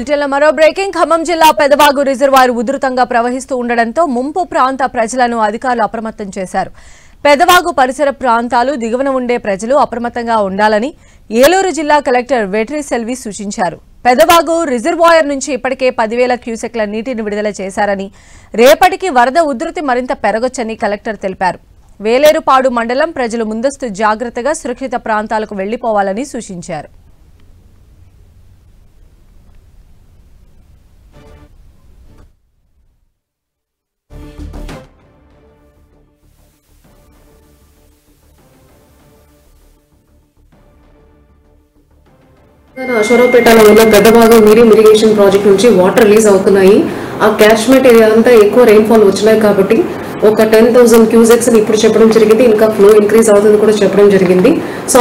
బులెటిన్లో మరో బ్రేకింగ్. ఖమ్మం జిల్లా పెదవాగు రిజర్వాయర్ ఉధృతంగా ప్రవహిస్తూ ఉండడంతో ముంపు ప్రాంత ప్రజలను అధికారులు అప్రమత్తం చేశారు. పెదవాగు పరిసర ప్రాంతాలు దిగువన ఉండే ప్రజలు అప్రమత్తంగా ఉండాలని ఏలూరు జిల్లా కలెక్టర్ వెట్రి సెల్వి సూచించారు. పెదవాగు రిజర్వాయర్ నుంచి ఇప్పటికే 10,000 క్యూసెక్ల నీటిని విడుదల చేశారని, రేపటికి వరద ఉధృతి మరింత పెరగొచ్చని కలెక్టర్ తెలిపారు. వేలేరుపాడు మండలం ప్రజలు ముందస్తు జాగ్రత్తగా సురక్షిత ప్రాంతాలకు వెళ్లిపోవాలని సూచించారు. అశ్వరావుపేటలో ఉన్న పెద్దబాగా మీడియం ఇరిగేషన్ ప్రాజెక్ట్ నుంచి వాటర్ రిలీజ్ అవుతున్నాయి. ఆ క్యాచ్మెంట్ ఏరియా అంతా ఎక్కువ రెయిన్ఫాల్ వచ్చినాయి కాబట్టి ఒక 10,000 క్యూసెక్స్ ఇప్పుడు చెప్పడం జరిగింది. ఇంకా ఫ్లో ఇంక్రీజ్ అవుతుంది కూడా చెప్పడం జరిగింది. సో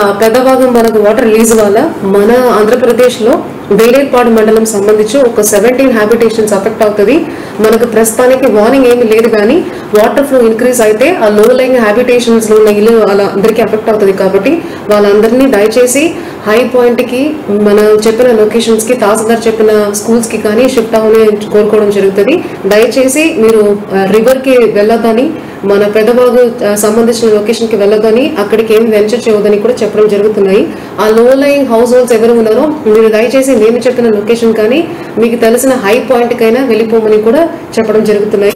ఆ పెద్ద భాగం మనకు వాటర్ రిలీజ్ వల్ల మన ఆంధ్రప్రదేశ్లో వేలేరుపాడు మండలం సంబంధించి ఒక 17 హ్యాబిటేషన్స్ అఫెక్ట్ అవుతుంది. మనకు ప్రస్తుతానికి వార్నింగ్ ఏమీ లేదు, కానీ వాటర్ ఫ్లో ఇంక్రీజ్ అయితే ఆ లో లైంగ్ హ్యాబిటేషన్స్ లో ఉన్న ఇల్లు అలా అందరికీ అఫెక్ట్ అవుతుంది. కాబట్టి వాళ్ళందరినీ దయచేసి హై పాయింట్ కి మనం చెప్పిన లొకేషన్స్ కి, తహసీల్దార్ చెప్పిన స్కూల్స్ కి కానీ షిఫ్ట్ అవ్వాలని కోరుకోవడం జరుగుతుంది. దయచేసి మీరు రివర్ కి వెళ్ళొద్దని, మన పెద్దబాగు సంబంధించిన లొకేషన్ కి వెళ్ళొద్దని, అక్కడికి ఏమి వెంచర్ చేయవద్దని కూడా చెప్పడం జరుగుతున్నాయి. ఆ లో లైంగ్ హౌస్ హోల్డ్స్ ఎవరు ఉన్నారో మీరు దయచేసి నేను చెప్పిన లొకేషన్ కానీ మీకు తెలిసిన హై పాయింట్ కైనా వెళ్ళిపోమని కూడా చెప్పడం జరుగుతున్నాయి.